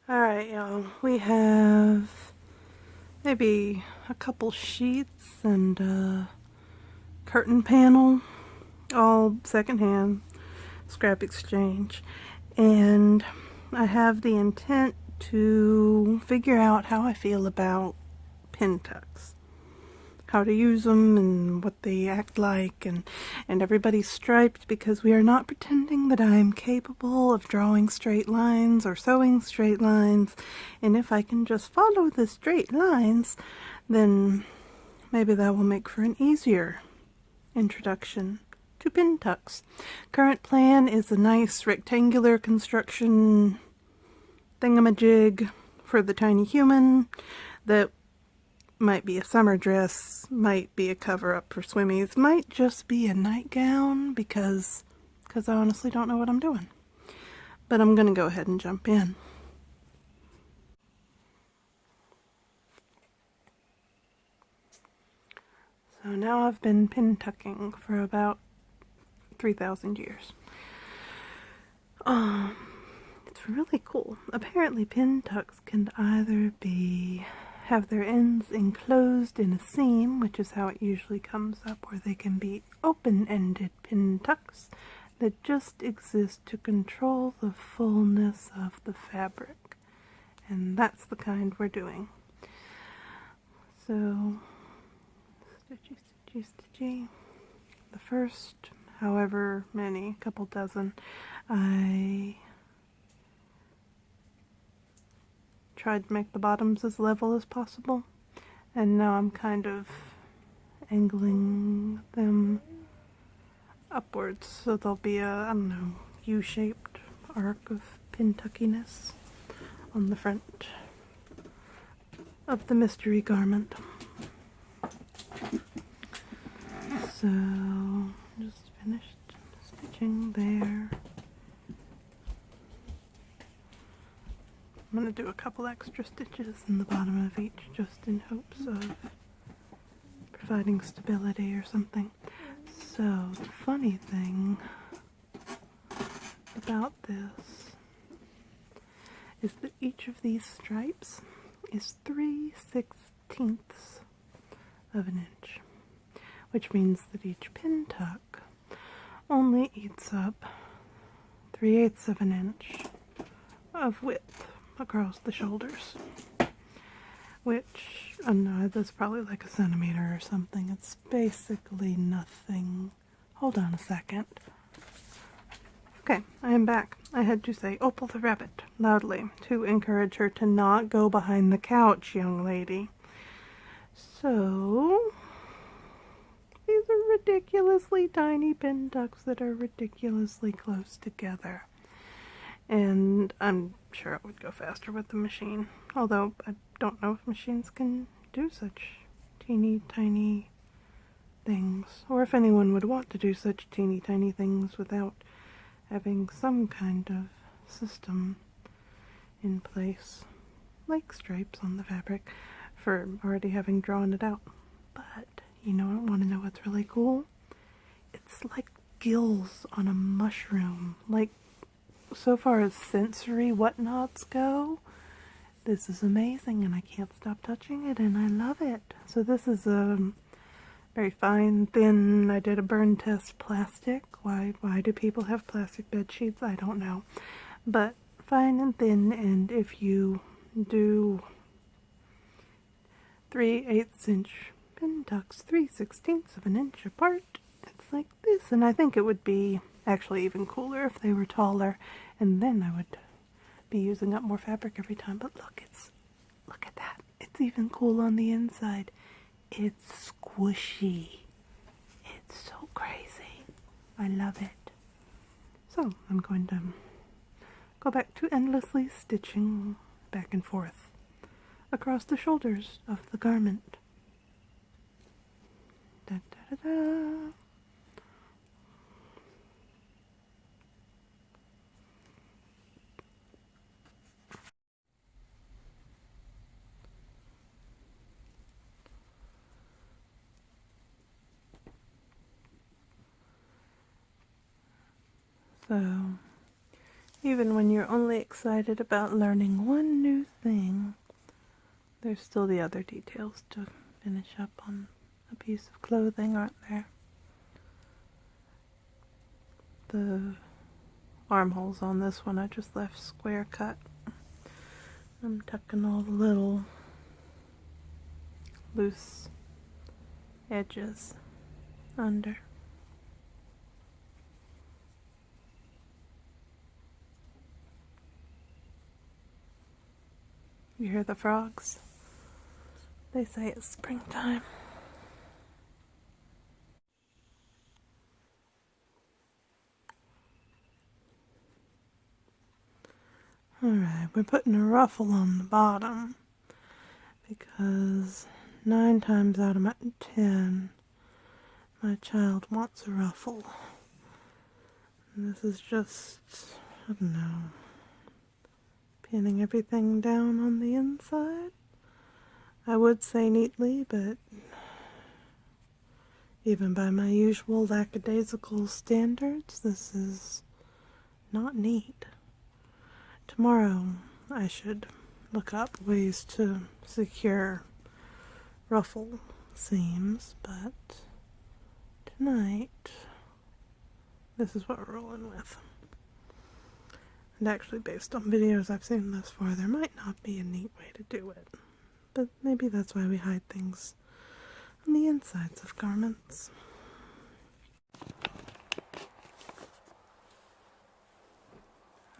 Alright, y'all. We have maybe a couple sheets and a curtain panel, all secondhand, scrap exchange. And I have the intent to figure out how I feel about pintucks. How to use them and what they act like, and everybody's striped because we are not pretending that I am capable of drawing straight lines or sewing straight lines, and if I can just follow the straight lines, then maybe that will make for an easier introduction to pintucks. Current plan is a nice rectangular construction thingamajig for the tiny human that might be a summer dress, might be a cover-up for swimmies, might just be a nightgown because I honestly don't know what I'm doing. But I'm going to go ahead and jump in. So now I've been pin tucking for about 3,000 years. It's really cool. Apparently pin tucks can either have their ends enclosed in a seam, which is how it usually comes up, or they can be open-ended pin tucks that just exist to control the fullness of the fabric. And that's the kind we're doing. So, stitchy, stitchy, stitchy. The first, however many, couple dozen, I tried to make the bottoms as level as possible, and now I'm kind of angling them upwards so there'll be a, I don't know, U-shaped arc of pintuckiness on the front of the mystery garment. So, just finished stitching there. I'm going to do a couple extra stitches in the bottom of each just in hopes of providing stability or something. So the funny thing about this is that each of these stripes is 3/16 of an inch, which means that each pin tuck only eats up 3/8 of an inch of width across the shoulders, which, I don't know, that's probably like a centimeter or something. It's basically nothing. Hold on a second. Okay, I am back. I had to say Opal the rabbit loudly to encourage her to not go behind the couch, young lady. So, these are ridiculously tiny pin tucks that are ridiculously close together. And I'm sure it would go faster with the machine, although I don't know if machines can do such teeny tiny things, or if anyone would want to do such teeny tiny things without having some kind of system in place, like stripes on the fabric, for already having drawn it out. But you want to know what's really cool? It's like gills on a mushroom. Like, so far as sensory whatnots go, this is amazing, and I can't stop touching it, and I love it. So this is a very fine, thin, I did a burn test plastic. Why do people have plastic bed sheets? I don't know. But fine and thin, and if you do 3/8 inch pin tucks 3/16 of an inch apart, it's like this. And I think it would be actually even cooler if they were taller, and then I would be using up more fabric every time. But look at that. It's even cool on the inside. It's squishy. It's so crazy. I love it. So I'm going to go back to endlessly stitching back and forth across the shoulders of the garment. Da, da, da, da. So Even when you're only excited about learning one new thing, there's still the other details to finish up on a piece of clothing, aren't there? The armholes on this one I just left square cut. I'm tucking all the little loose edges under. You hear the frogs? They say it's springtime. Alright, we're putting a ruffle on the bottom because 9 times out of 10 my child wants a ruffle. And this is just, I don't know, pinning everything down on the inside. I would say neatly, but even by my usual lackadaisical standards, this is not neat. Tomorrow I should look up ways to secure ruffle seams, but tonight this is what we're rolling with. And actually, based on videos I've seen thus far, there might not be a neat way to do it. But maybe that's why we hide things on the insides of garments.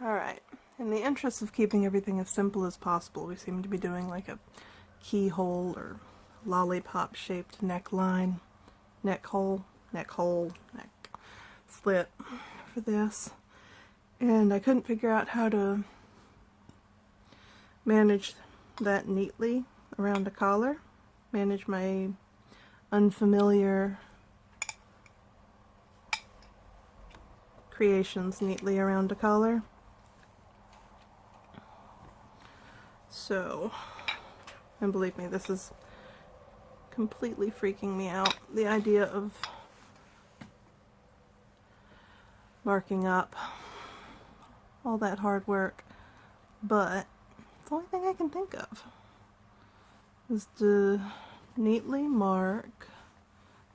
Alright, in the interest of keeping everything as simple as possible, we seem to be doing like a keyhole or lollipop shaped neckline, neck hole, neck slit for this. And I couldn't figure out how to manage that neatly around a collar, manage my unfamiliar creations neatly around a collar. So, and believe me, this is completely freaking me out. The idea of marking up all that hard work, but it's the only thing I can think of is to neatly mark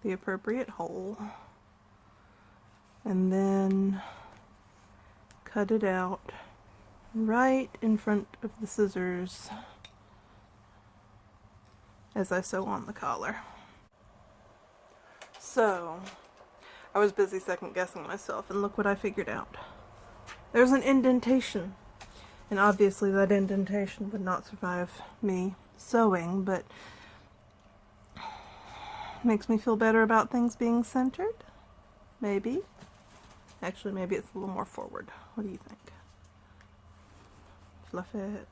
the appropriate hole and then cut it out right in front of the scissors as I sew on the collar. So, I was busy second guessing myself, and look what I figured out. There's an indentation, and obviously that indentation would not survive me sewing, but makes me feel better about things being centered. Maybe. Actually, maybe it's a little more forward. What do you think? Fluff it.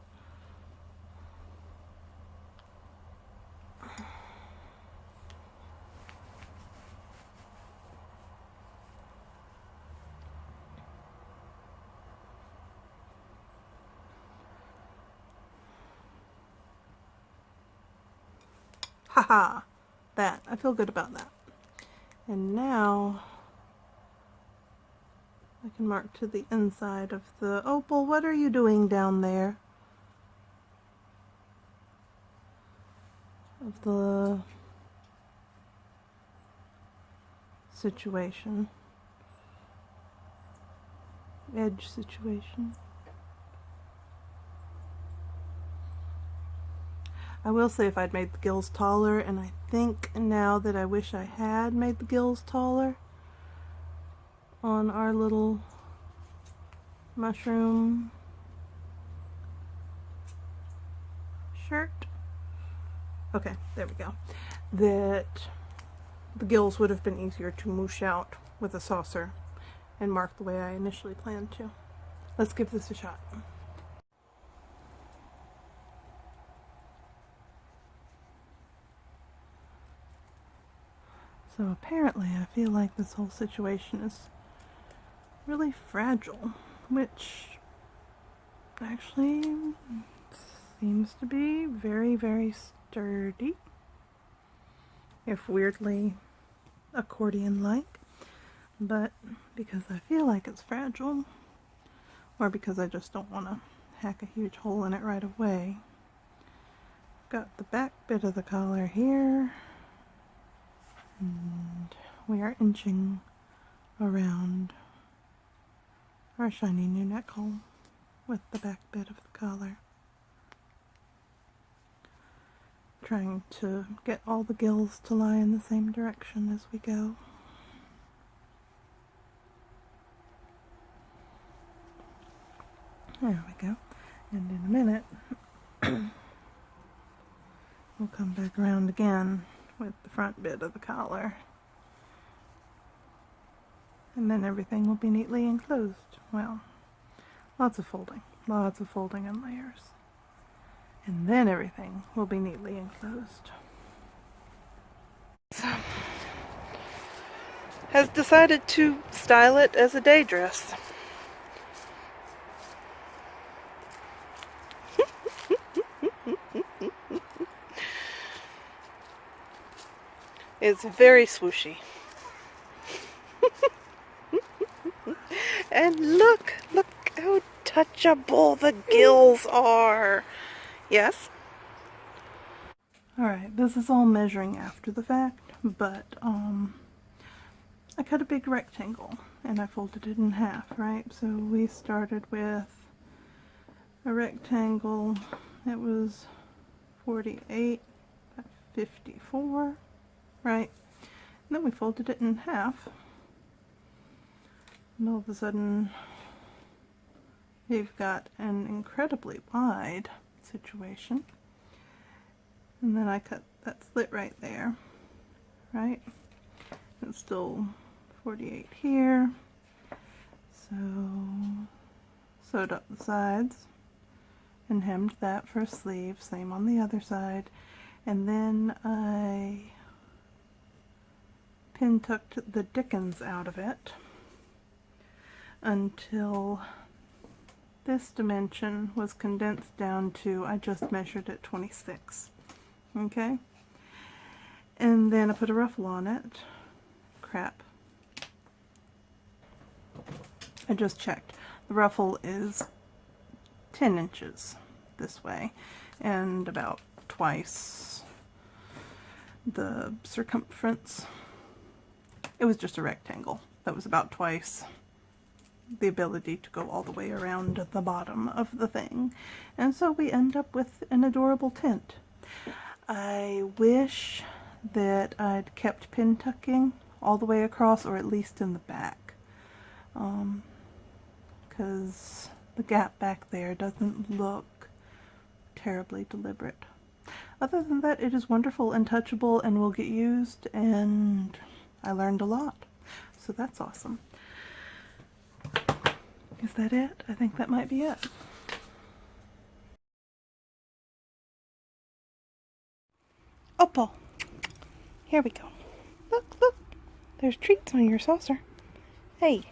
Haha! That. I feel good about that. And now I can mark to the inside of the opal. What are you doing down there? Of the situation. Edge situation. I will say if I'd made the gills taller, and I think now that I wish I had made the gills taller on our little mushroom shirt. Okay, there we go. That the gills would have been easier to moosh out with a saucer and mark the way I initially planned to. Let's give this a shot. So apparently I feel like this whole situation is really fragile, which actually seems to be very, very sturdy, if weirdly accordion-like. But because I feel like it's fragile, or because I just don't want to hack a huge hole in it right away. Got the back bit of the collar here, and we are inching around our shiny new neck hole with the back bit of the collar. Trying to get all the gills to lie in the same direction as we go. There we go. And in a minute, we'll come back around again with the front bit of the collar. And then everything will be neatly enclosed. Well, lots of folding in layers. And then everything will be neatly enclosed. So, has decided to style it as a day dress. It's very swooshy. And look how touchable the gills are. Yes? Alright, this is all measuring after the fact, but I cut a big rectangle and I folded it in half, right? So we started with a rectangle that was 48 by 54, right? And then we folded it in half. And all of a sudden, we've got an incredibly wide situation. And then I cut that slit right there, right? It's still 48 here. So, sewed up the sides and hemmed that for a sleeve. Same on the other side. And then I pin tucked the dickens out of it until this dimension was condensed down to, I just measured it 26. Okay? And then I put a ruffle on it. Crap. I just checked. The ruffle is 10 inches this way and about twice the circumference. It was just a rectangle that was about twice the ability to go all the way around the bottom of the thing. And so we end up with an adorable tent. I wish that I'd kept pin tucking all the way across, or at least in the back, because the gap back there doesn't look terribly deliberate. Other than that, it is wonderful and touchable and will get used, and I learned a lot, so that's awesome. Is that it? I think that might be it. Opal, here we go. Look, look, there's treats on your saucer. Hey.